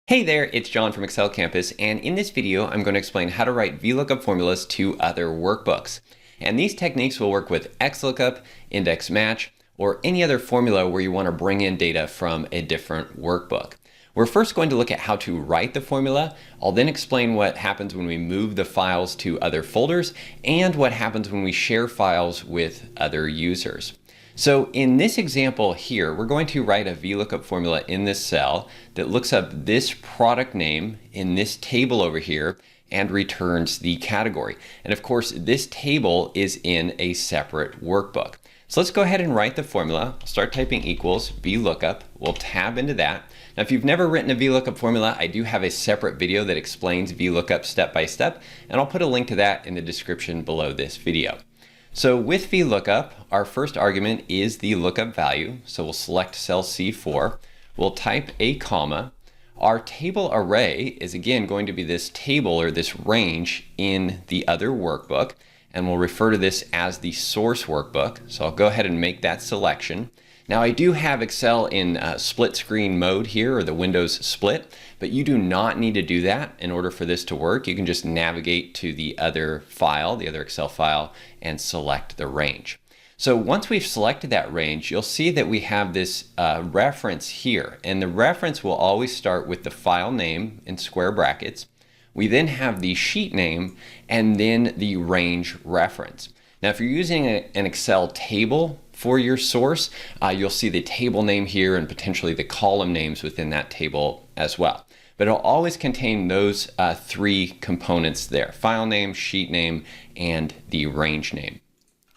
Hey there, it's John from Excel Campus, and in this video I'm going to explain how to write VLOOKUP formulas to other workbooks. And these techniques will work with Xlookup, index match, or any other formula where you want to bring in data from a different workbook. We're first going to look at how to write the formula. I'll then explain what happens when we move the files to other folders and what happens when we share files with other users. So in this example here, we're going to write a VLOOKUP formula in this cell that looks up this product name in this table over here and returns the category. And of course, this table is in a separate workbook. So let's go ahead and write the formula. I'll start typing equals VLOOKUP. We'll tab into that. Now, if you've never written a VLOOKUP formula, I do have a separate video that explains VLOOKUP step by step, and I'll put a link to that in the description below this video. So with VLOOKUP, our first argument is the lookup value. So we'll select cell C4. We'll type a comma. Our table array is again going to be this table or this range in the other workbook, and we'll refer to this as the source workbook. So I'll go ahead and make that selection. Now I do have Excel in split screen mode here, or the windows split, but you do not need to do that in order for this to work. You can just navigate to the other file, the other Excel file, and select the range. So once we've selected that range, you'll see that we have this reference here, and the reference will always start with the file name in square brackets. We then have the sheet name and then the range reference. Now if you're using an Excel table for your source, you'll see the table name here and potentially the column names within that table as well. But it'll always contain those three components there: file name, sheet name, and the range name.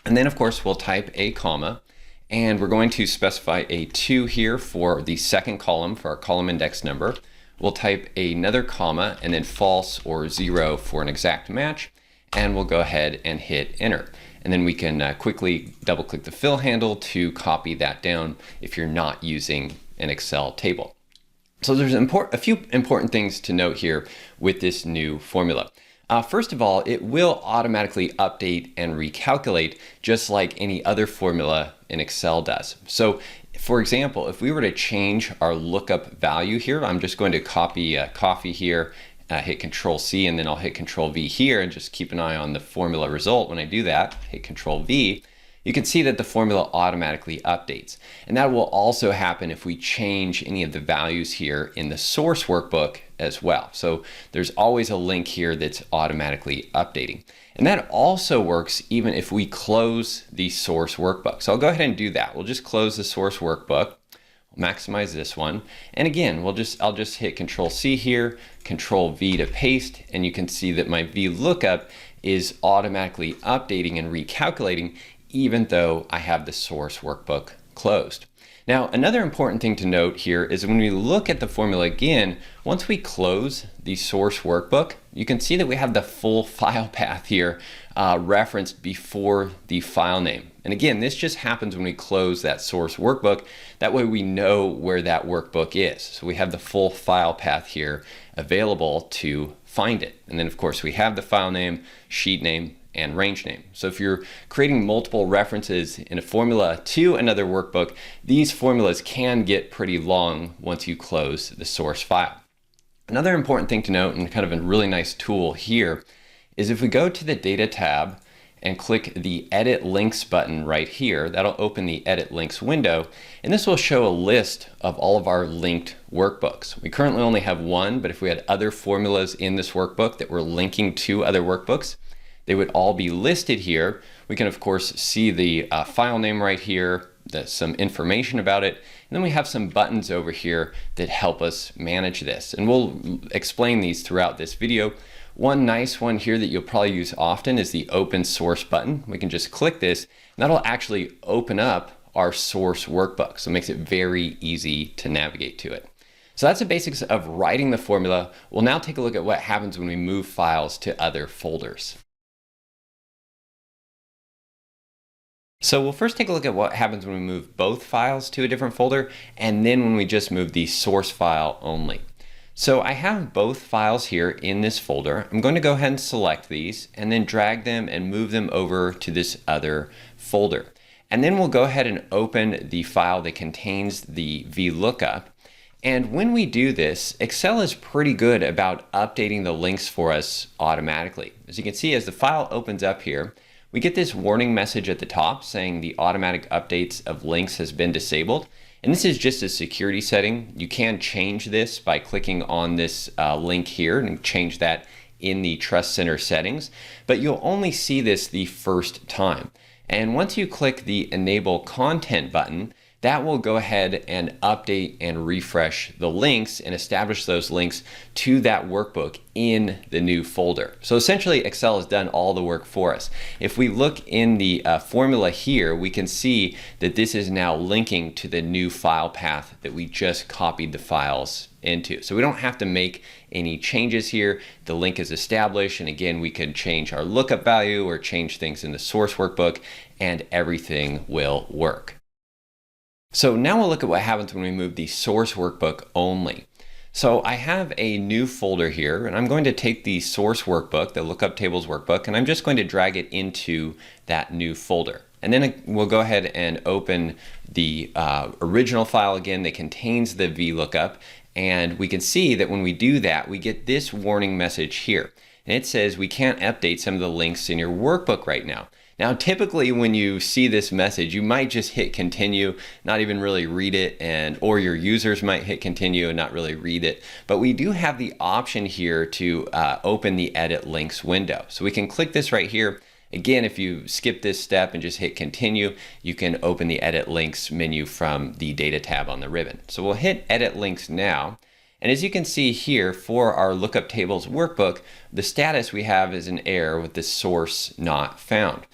And then of course we'll type a comma, and we're going to specify a 2 here for the second column for our column index number. We'll type another comma and then false or 0 for an exact match, and we'll go ahead and hit enter. And then we can quickly double click the fill handle to copy that down if you're not using an Excel table. So there's a few important things to note here with this new formula. First of all, it will automatically update and recalculate just like any other formula in Excel does. So for example, if we were to change our lookup value here, I'm just going to copy coffee here, hit Control C, and then I'll hit Control V here and just keep an eye on the formula result. When I do that, hit Control V, you can see that the formula automatically updates. And that will also happen if we change any of the values here in the source workbook as well. So there's always a link here that's automatically updating. And that also works even if we close the source workbook. So I'll go ahead and do that. We'll just close the source workbook. Maximize this one, and again I'll just hit Control C here, Control V to paste, and you can see that my VLOOKUP is automatically updating and recalculating even though I have the source workbook closed. Now another important thing to note here is when we look at the formula again, once we close the source workbook, you can see that we have the full file path here referenced before the file name. And again, this just happens when we close that source workbook. That way we know where that workbook is. So we have the full file path here available to find it. And then of course we have the file name, sheet name, and range name. So if you're creating multiple references in a formula to another workbook, these formulas can get pretty long once you close the source file. Another important thing to note, and kind of a really nice tool here, is if we go to the Data tab and click the Edit Links button right here, that'll open the Edit Links window, and this will show a list of all of our linked workbooks. We currently only have one, but if we had other formulas in this workbook that were linking to other workbooks, they would all be listed here. We can of course see the file name right here, some information about it, and then we have some buttons over here that help us manage this. And we'll explain these throughout this video. One nice one here that you'll probably use often is the Open Source button. We can just click this, and that'll actually open up our source workbook. So it makes it very easy to navigate to it. So that's the basics of writing the formula. We'll now take a look at what happens when we move files to other folders. So we'll first take a look at what happens when we move both files to a different folder, and then when we just move the source file only. So I have both files here in this folder. I'm going to go ahead and select these and then drag them and move them over to this other folder. And then we'll go ahead and open the file that contains the VLOOKUP. And when we do this, Excel is pretty good about updating the links for us automatically. As you can see, as the file opens up here, we get this warning message at the top saying the automatic updates of links has been disabled. And this is just a security setting. You can change this by clicking on this link here and change that in the Trust Center settings, but you'll only see this the first time. And once you click the Enable Content button, that will go ahead and update and refresh the links and establish those links to that workbook in the new folder. So essentially, Excel has done all the work for us. If we look in the formula here, we can see that this is now linking to the new file path that we just copied the files into. So we don't have to make any changes here. The link is established, and again, we can change our lookup value or change things in the source workbook, and everything will work. So now we'll look at what happens when we move the source workbook only. So I have a new folder here, and I'm going to take the source workbook, the lookup tables workbook, and I'm just going to drag it into that new folder. And then we'll go ahead and open the original file again that contains the Vlookup, and we can see that when we do that, we get this warning message here. And it says we can't update some of the links in your workbook right now. Now, typically when you see this message, you might just hit continue, not even really read it, or your users might hit continue and not really read it. But we do have the option here to open the edit links window. So we can click this right here. Again, if you skip this step and just hit continue, you can open the edit links menu from the data tab on the ribbon. So we'll hit edit links now. And as you can see here, for our lookup tables workbook, the status we have is an error with the source not found.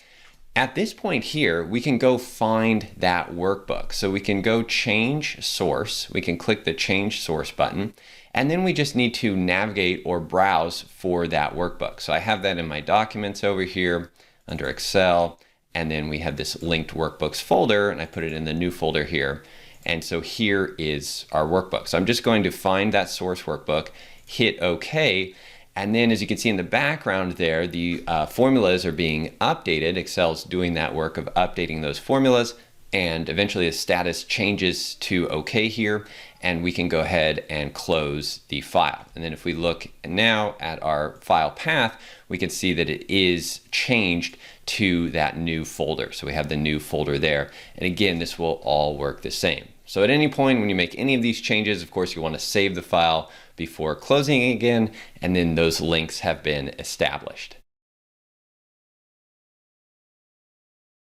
At this point here, we can go find that workbook. So we can go change source. We can click the change source button, and then we just need to navigate or browse for that workbook. So I have that in my documents over here under Excel, and then we have this linked workbooks folder, and I put it in the new folder here. And so here is our workbook. So I'm just going to find that source workbook, hit OK. And then as you can see in the background there, the formulas are being updated. Excel's doing that work of updating those formulas, and eventually the status changes to OK here, and we can go ahead and close the file. And then if we look now at our file path, we can see that it is changed to that new folder. So we have the new folder there. And again, this will all work the same. So at any point when you make any of these changes, of course, you want to save the file before closing it again, and then those links have been established.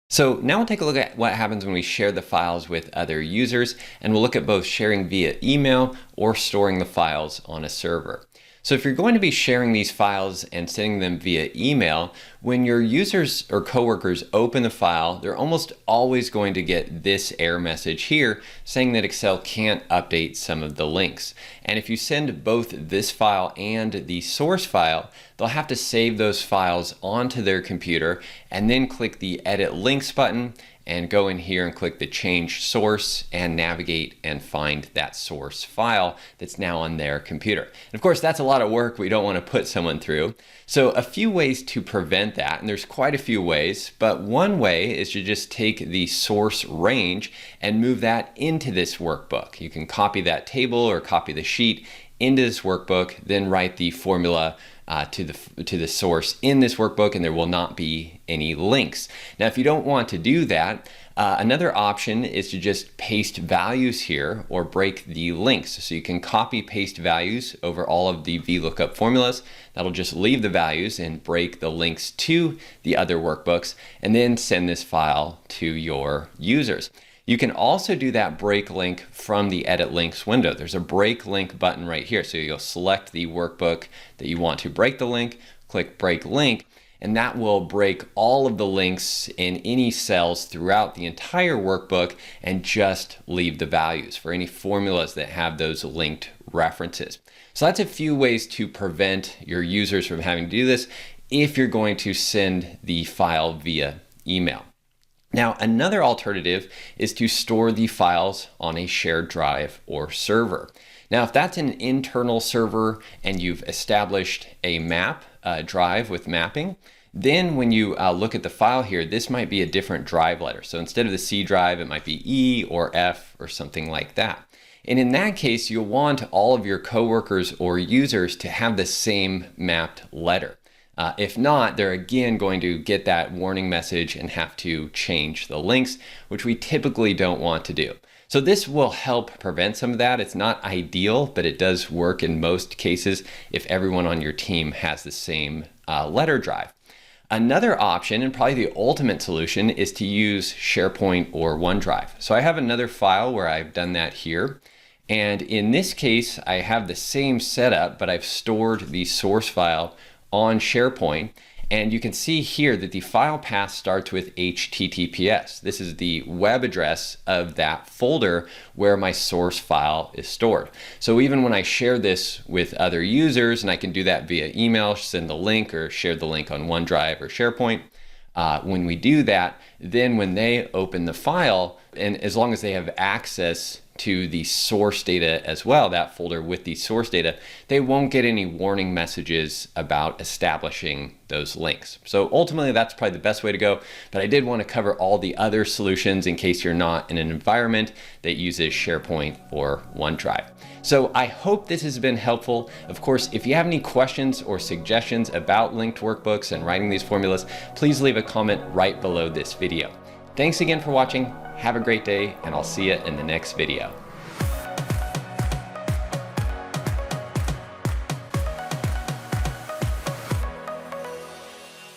So now we'll take a look at what happens when we share the files with other users, and we'll look at both sharing via email or storing the files on a server. So if you're going to be sharing these files and sending them via email, when your users or coworkers open the file, they're almost always going to get this error message here saying that Excel can't update some of the links. And if you send both this file and the source file, they'll have to save those files onto their computer and then click the Edit Links button and go in here and click the change source and navigate and find that source file that's now on their computer. And of course, that's a lot of work we don't want to put someone through. So a few ways to prevent that, and there's quite a few ways, but one way is to just take the source range and move that into this workbook. You can copy that table or copy the sheet into this workbook, then write the formula to the source in this workbook, and there will not be any links. Now, if you don't want to do that, another option is to just paste values here or break the links. So you can copy paste values over all of the Vlookup formulas. That'll just leave the values and break the links to the other workbooks, and then send this file to your users. You can also do that break link from the Edit Links window. There's a break link button right here. So you'll select the workbook that you want to break the link, click break link, and that will break all of the links in any cells throughout the entire workbook and just leave the values for any formulas that have those linked references. So that's a few ways to prevent your users from having to do this if you're going to send the file via email. Now, another alternative is to store the files on a shared drive or server. Now, if that's an internal server and you've established a drive with mapping, then when you look at the file here, this might be a different drive letter. So instead of the C drive, it might be E or F or something like that. And in that case, you'll want all of your coworkers or users to have the same mapped letter. If not, they're again going to get that warning message and have to change the links, which we typically don't want to do. So this will help prevent some of that. It's not ideal, but it does work in most cases if everyone on your team has the same letter drive. Another option, and probably the ultimate solution, is to use SharePoint or OneDrive. So I have another file where I've done that here. And in this case, I have the same setup, but I've stored the source file on SharePoint. And you can see here that the file path starts with HTTPS. This is the web address of that folder where my source file is stored. So even when I share this with other users, and I can do that via email, send the link or share the link on OneDrive or SharePoint, when we do that, then when they open the file, and as long as they have access to the source data as well, that folder with the source data, they won't get any warning messages about establishing those links. So ultimately, that's probably the best way to go, but I did want to cover all the other solutions in case you're not in an environment that uses SharePoint or OneDrive. So I hope this has been helpful. Of course, if you have any questions or suggestions about linked workbooks and writing these formulas, please leave a comment right below this video. Thanks again for watching. Have a great day, and I'll see you in the next video.